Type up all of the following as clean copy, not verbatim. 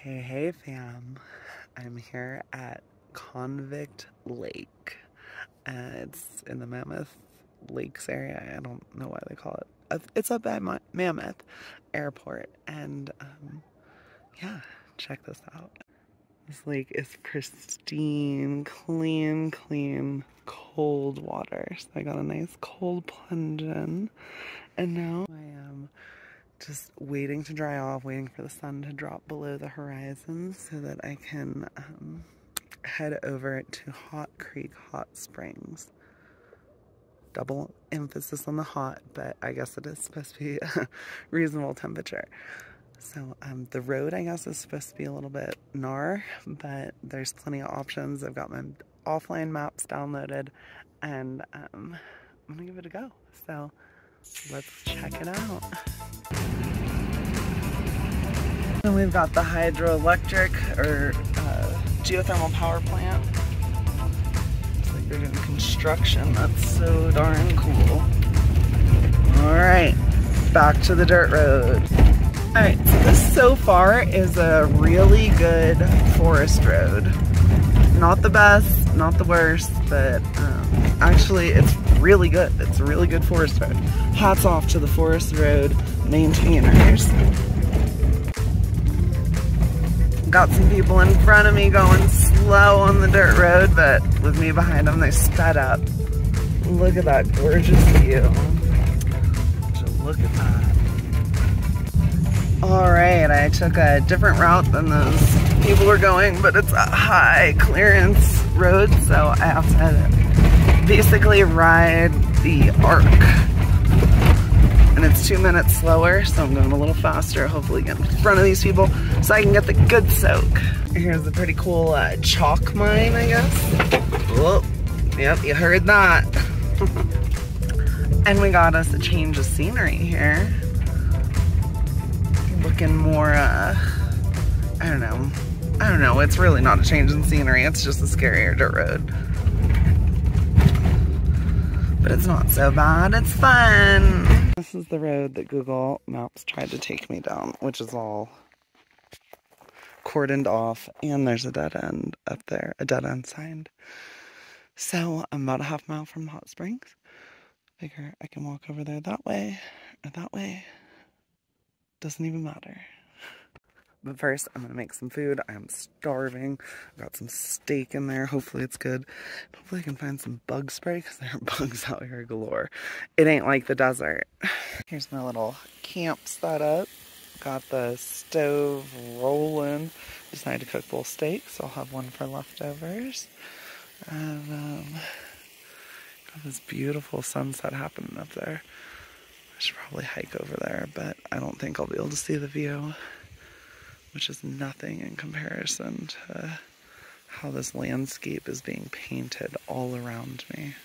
Hey fam, I'm here at Convict Lake. It's in the Mammoth Lakes area. I don't know why they call it. It's up at Mammoth Airport, and yeah, check this out. This lake is pristine, clean, cold water. So I got a nice cold plunge in, and now I am just waiting to dry off, waiting for the sun to drop below the horizon so that I can head over to Hot Creek Hot Springs. Double emphasis on the hot, but I guess it is supposed to be a reasonable temperature. So the road, I guess, is supposed to be a little bit gnar, but there's plenty of options. I've got my offline maps downloaded, and I'm gonna give it a go. So let's check it out. And we've got the hydroelectric or geothermal power plant. Looks like they're doing construction. That's so darn cool. Alright, back to the dirt road. Alright, so this so far is a really good forest road. Not the best, not the worst, but actually it's really good. It's a really good forest road. Hats off to the forest road maintainers. Got some people in front of me going slow on the dirt road, but with me behind them, they sped up. Look at that gorgeous view. Just look at that. Alright, I took a different route than those people were going, but it's a high clearance road, so I have to basically ride the arc. And it's 2 minutes slower, so I'm going a little faster, hopefully get in front of these people so I can get the good soak. Here's a pretty cool chalk mine, I guess. Whoa, yep, you heard that. And we got us a change of scenery here. Looking more, I don't know, it's really not a change in scenery, it's just a scarier dirt road. But it's not so bad, it's fun. This is the road that Google Maps tried to take me down, which is all cordoned off, and there's a dead end up there, a dead end sign. So I'm about a half mile from the hot springs. Figure I can walk over there that way, or that way. Doesn't even matter. But first, I'm gonna make some food. I am starving. I've got some steak in there. Hopefully it's good. Hopefully I can find some bug spray because there are bugs out here galore. It ain't like the desert. Here's my little camp setup. Got the stove rolling. Decided to cook both steaks, so I'll have one for leftovers. And got this beautiful sunset happening up there. I should probably hike over there, but I don't think I'll be able to see the view, which is nothing in comparison to how this landscape is being painted all around me.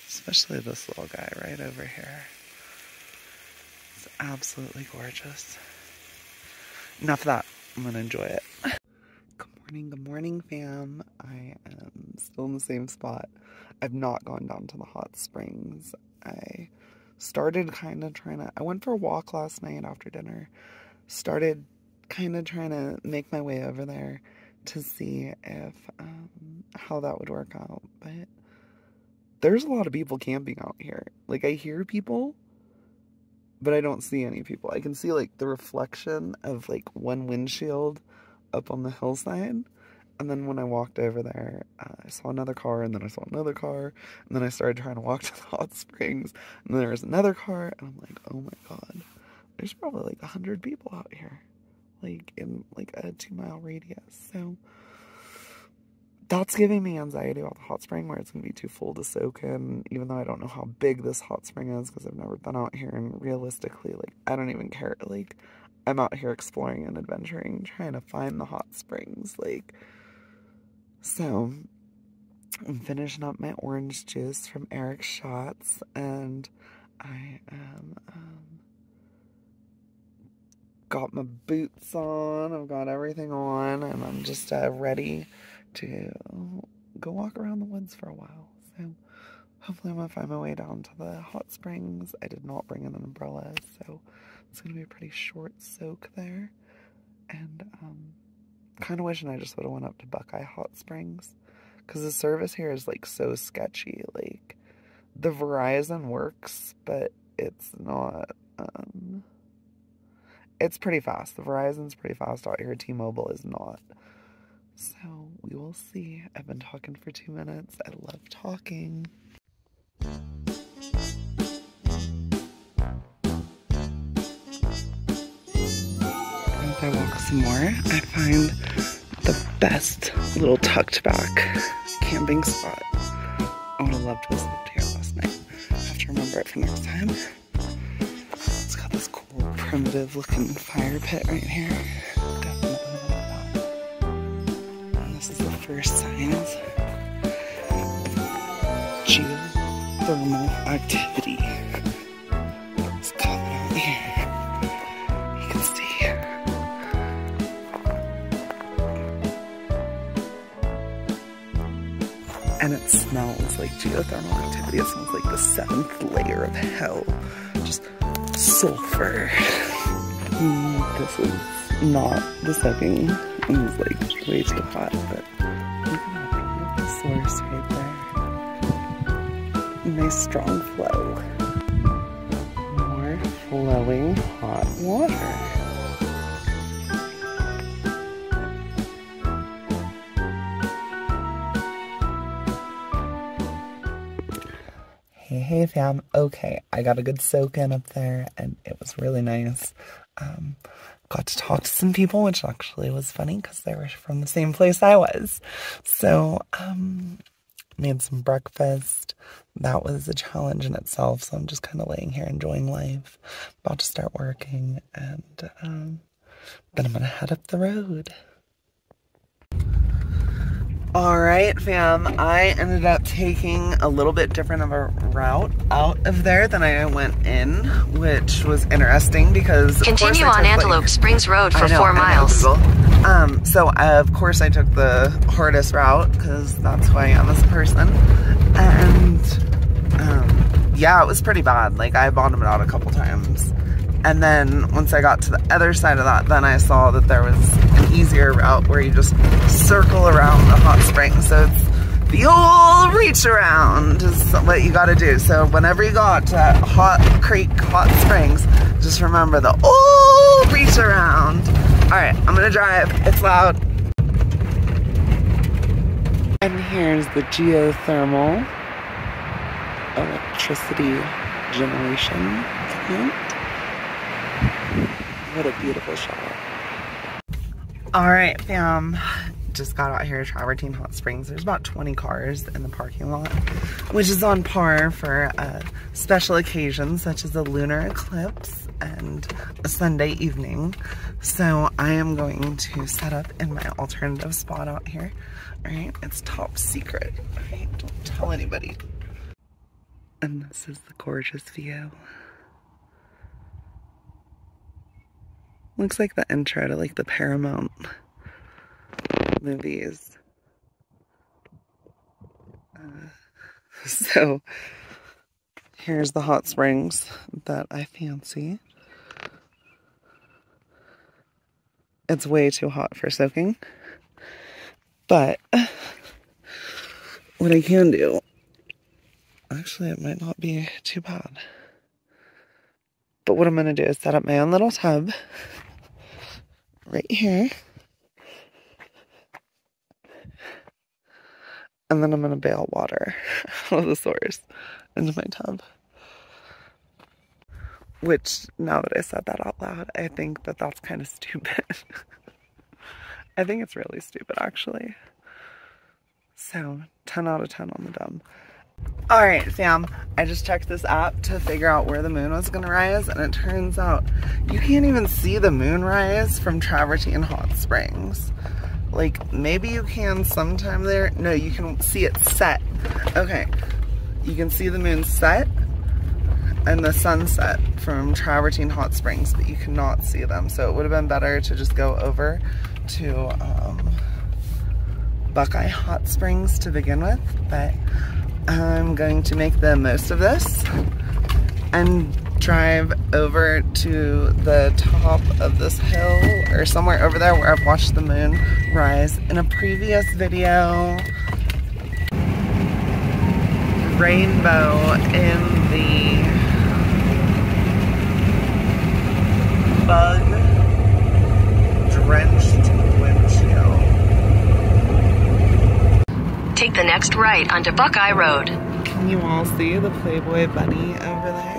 Especially this little guy right over here. It's absolutely gorgeous. Enough of that. I'm gonna enjoy it. Good morning, fam. I am still in the same spot. I've not gone down to the hot springs. I started kind of trying to, I went for a walk last night after dinner. Started kind of trying to make my way over there to see if how that would work out, but there's a lot of people camping out here. Like, I hear people, but I don't see any people. I can see like the reflection of like one windshield up on the hillside, and then when I walked over there, I saw another car, and then I saw another car, and then I started trying to walk to the hot springs, and then there was another car, and I'm like, oh my god, there's probably like 100 people out here, like in like a 2-mile radius. So that's giving me anxiety about the hot spring, where it's gonna be too full to soak in, even though I don't know how big this hot spring is because I've never been out here, and realistically, like, I don't even care. Like, I'm out here exploring and adventuring, trying to find the hot springs, like. So I'm finishing up my orange juice from Eric's Shots, and I am got my boots on, I've got everything on, and I'm just ready to go walk around the woods for a while. So hopefully I'm gonna find my way down to the hot springs. I did not bring an umbrella, so it's gonna be a pretty short soak there. And kind of wishing I just would have went up to Buckeye Hot Springs, because the service here is like so sketchy. Like, the Verizon works, but it's not, it's pretty fast. The Verizon's pretty fast out here. T-Mobile is not. So we will see. I've been talking for 2 minutes. I love talking. As I walk some more, I find the best little tucked back camping spot. I would have loved to have slept here last night. I have to remember it for next time. It's got this cool primitive looking fire pit right here. Definitely love that. And this is the first signs of geothermal activity. It's coming out here. You can see. And it smells like geothermal activity. It smells like the 7th layer of hell. Just sulfur. This is not the soaking. It was like way too hot, but look at that beautiful source right there. Nice strong flow. More flowing hot water. Hey fam, okay, I got a good soak in up there and it was really nice. Got to talk to some people, which actually was funny because they were from the same place I was. So, made some breakfast. That was a challenge in itself, so I'm just kind of laying here enjoying life. About to start working, and then I'm gonna head up the road. Alright fam, I ended up taking a little bit different of a route out of there than I went in, which was interesting because continue on Antelope Springs Road for 4 miles. So of course I took the hardest route because that's who I am as a person, and yeah, it was pretty bad. Like, I bottomed out a couple times. And then once I got to the other side of that, then I saw that there was an easier route where you just circle around the hot springs. So it's the old reach around is what you gotta do. So whenever you got to Hot Creek Hot Springs, just remember the old reach around. All right, I'm gonna drive. It's loud. And here's the geothermal electricity generation plant. What a beautiful shot. Alright fam, just got out here at Travertine Hot Springs. There's about 20 cars in the parking lot, which is on par for special occasions such as a lunar eclipse and a Sunday evening. So I am going to set up in my alternative spot out here. Alright, it's top secret. Alright, don't tell anybody. And this is the gorgeous view. Looks like the intro to like the Paramount movies. So here's the hot springs that I fancy. It's way too hot for soaking, but what I can do, actually it might not be too bad. But what I'm gonna do is set up my own little tub right here. And then I'm gonna bail water out of the source into my tub. Which, now that I said that out loud, I think that that's kind of stupid. I think it's really stupid, actually. So, 10 out of 10 on the dumb. Alright fam, I just checked this app to figure out where the moon was gonna rise, and it turns out you can't even see the moon rise from Travertine Hot Springs. Like, maybe you can sometime there. No, you can see it set. Okay, you can see the moon set and the sunset from Travertine Hot Springs, but you cannot see them. So it would have been better to just go over to Buckeye Hot Springs to begin with, but I'm going to make the most of this and drive over to the top of this hill or somewhere over there where I've watched the moon rise in a previous video. Rainbow in the bug drenched windshield. Take the next right onto Buckeye Road. Can you all see the Playboy bunny over there?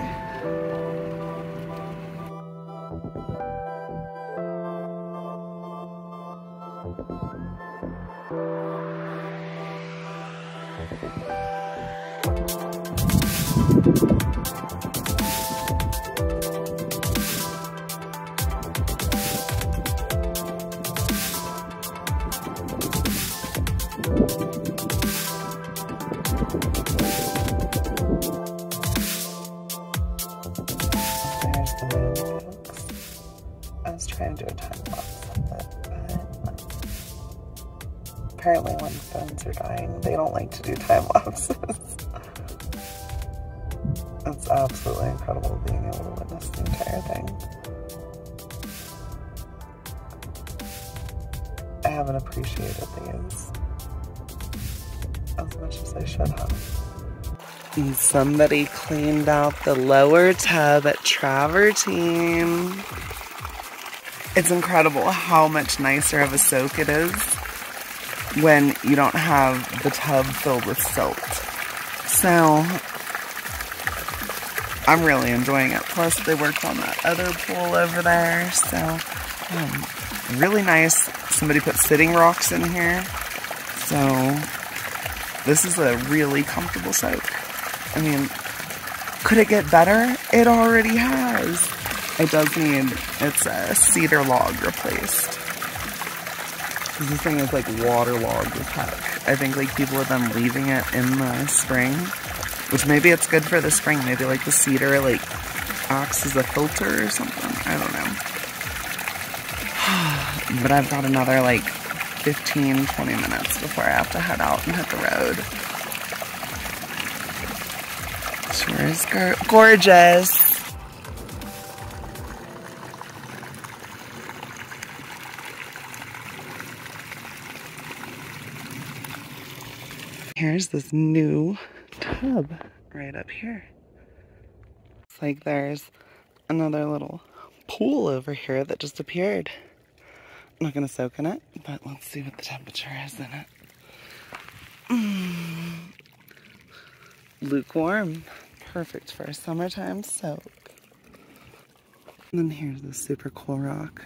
I was trying to do a time lapse of it, but apparently when phones are dying, they don't like to do time lapses. It's absolutely incredible being able to witness the entire thing. I haven't appreciated these as much as I should have. And somebody cleaned out the lower tub at Travertine. It's incredible how much nicer of a soak it is when you don't have the tub filled with silt. So, I'm really enjoying it. Plus, they worked on that other pool over there, so really nice. Somebody put sitting rocks in here, so this is a really comfortable soak. I mean, could it get better? It already has. It does need its cedar log replaced. This thing is like waterlogged with heck. I think like people have been leaving it in the spring, which maybe it's good for the spring. Maybe like the cedar like acts as a filter or something. I don't know. But I've got another like 15-20 minutes before I have to head out and hit the road. Sure is gorgeous. Here's this new tub right up here. It's like there's another little pool over here that just appeared. I'm not gonna soak in it, but let's see what the temperature is in it. Lukewarm. Perfect for a summertime soak. And then here's this super cool rock.